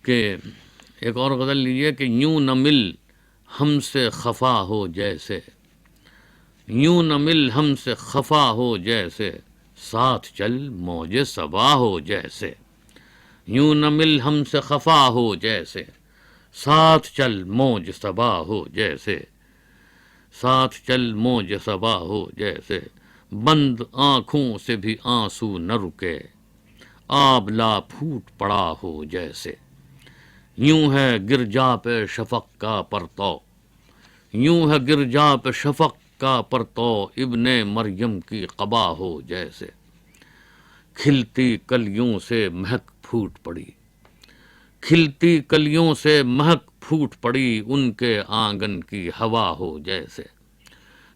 کہ ایک اور غزل لیجیے کہ یوں نہ مل ہم سے خفا ہو جیسے، یوں نہ مل ہم سے خفا ہو جیسے، ساتھ چل موج صبا ہو جیسے، یوں نہ مل ہم سے خفا ہو جیسے، ساتھ چل موج صبا ہو جیسے، ساتھ چل موج صبا ہو جیسے، بند آنکھوں سے بھی آنسو نہ رکے، آبلہ پھوٹ پڑا ہو جیسے، یوں ہے گرجا پہ شفق کا پرتو، یوں ہے گرجا پہ شفق کا پرتو، ابن مریم کی قبا ہو جیسے، کھلتی کلیوں سے مہک پھوٹ پڑی، کھلتی کلیوں سے مہک پھوٹ پڑی، ان کے آنگن کی ہوا ہو جیسے،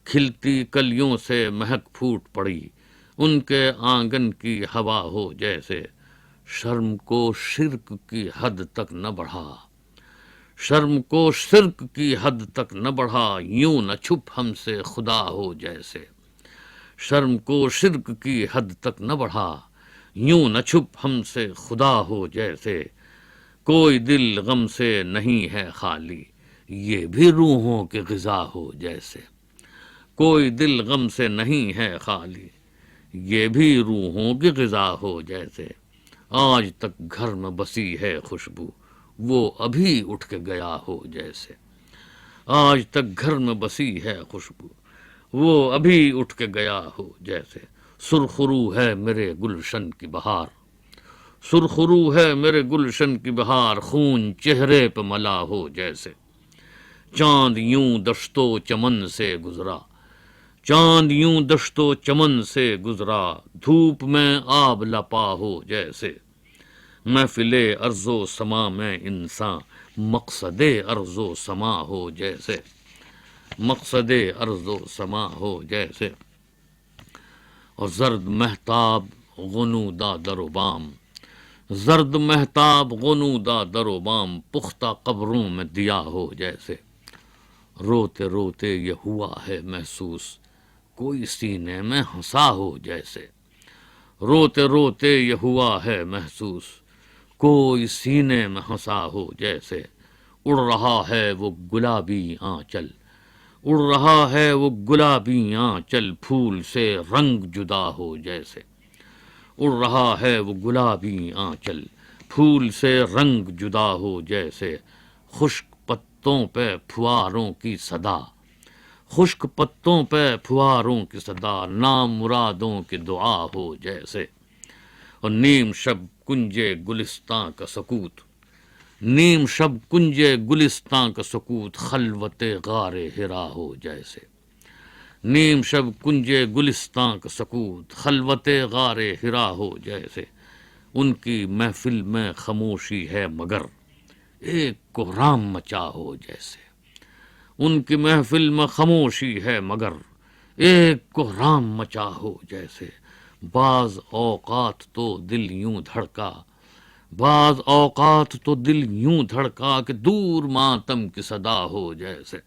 کھلتی کلیوں سے مہک پھوٹ پڑی، ان کے آنگن کی ہوا ہو جیسے، شرم کو شرک کی حد تک نہ بڑھا، شرم کو شرک کی حد تک نہ بڑھا، یوں نہ چھپ ہم سے خدا ہو جیسے، شرم کو شرک کی حد تک نہ بڑھا، یوں نہ چھپ ہم سے خدا ہو جیسے، کوئی دل غم سے نہیں ہے خالی، یہ بھی روحوں کی غذا ہو جیسے، کوئی دل غم سے نہیں ہے خالی، یہ بھی روحوں کی غذا ہو جیسے، آج تک گھر میں بسی ہے خوشبو، وہ ابھی اٹھ کے گیا ہو جیسے، آج تک گھر میں بسی ہے خوشبو، وہ ابھی اٹھ کے گیا ہو جیسے، سرخرو ہے میرے گلشن کی بہار، سرخرو ہے میرے گلشن کی بہار، خون چہرے پہ ملا ہو جیسے، چاند یوں دشت و چمن سے گزرا، چاند یوں دشت و چمن سے گزرا، دھوپ میں آب لپا ہو جیسے، محفل ارض و سما میں انسان، مقصد ارض و سما ہو جیسے، مقصد ارض و سما ہو جیسے، اور زرد مہتاب غنودہ در و بام، زرد مہتاب غنودہ در و بام، پختہ قبروں میں دیا ہو جیسے، روتے روتے یہ ہوا ہے محسوس، کوئی سینے میں ہنسا ہو جیسے، روتے روتے یہ ہوا ہے محسوس، کوئی سینے میں ہنسا ہو جیسے، اڑ رہا ہے وہ گلابی آنچل، اڑ رہا ہے وہ گلابی آنچل، پھول سے رنگ جدا ہو جیسے، اڑ رہا ہے وہ گلابی آنچل، پھول سے رنگ جدا ہو جیسے، خشک پتوں پہ پھواروں کی صدا، خشک پتوں پہ پھواروں کی صدا، نام مرادوں کی دعا ہو جیسے، اور نیم شب کنجے گلستاں کا سکوت، نیم شب کنجے گلستاں کا سکوت، خلوت غار ہرا ہو جیسے، نیم شب کنجے گلستاں کا سکوت، خلوت غار ہرا ہو جیسے، ان کی محفل میں خاموشی ہے مگر ایک کوہرام مچا ہو جیسے، ان کی محفل میں خاموشی ہے مگر ایک کوہرام مچا ہو جیسے، بعض اوقات تو دل یوں دھڑکا، بعض اوقات تو دل یوں دھڑکا کہ دور ماتم کی صدا ہو جیسے،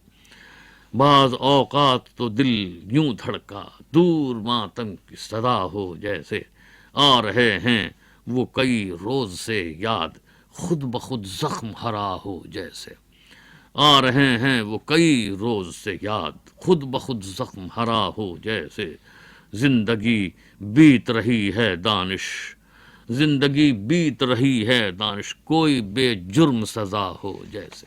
بعض اوقات تو دل یوں دھڑکا دور ماتم کی صدا ہو جیسے، آ رہے ہیں وہ کئی روز سے یاد، خود بخود زخم ہرا ہو جیسے، آ رہے ہیں وہ کئی روز سے یاد، خود بخود زخم ہرا ہو جیسے، زندگی بیت رہی ہے دانش، زندگی بیت رہی ہے دانش، کوئی بے جرم سزا ہو جیسے۔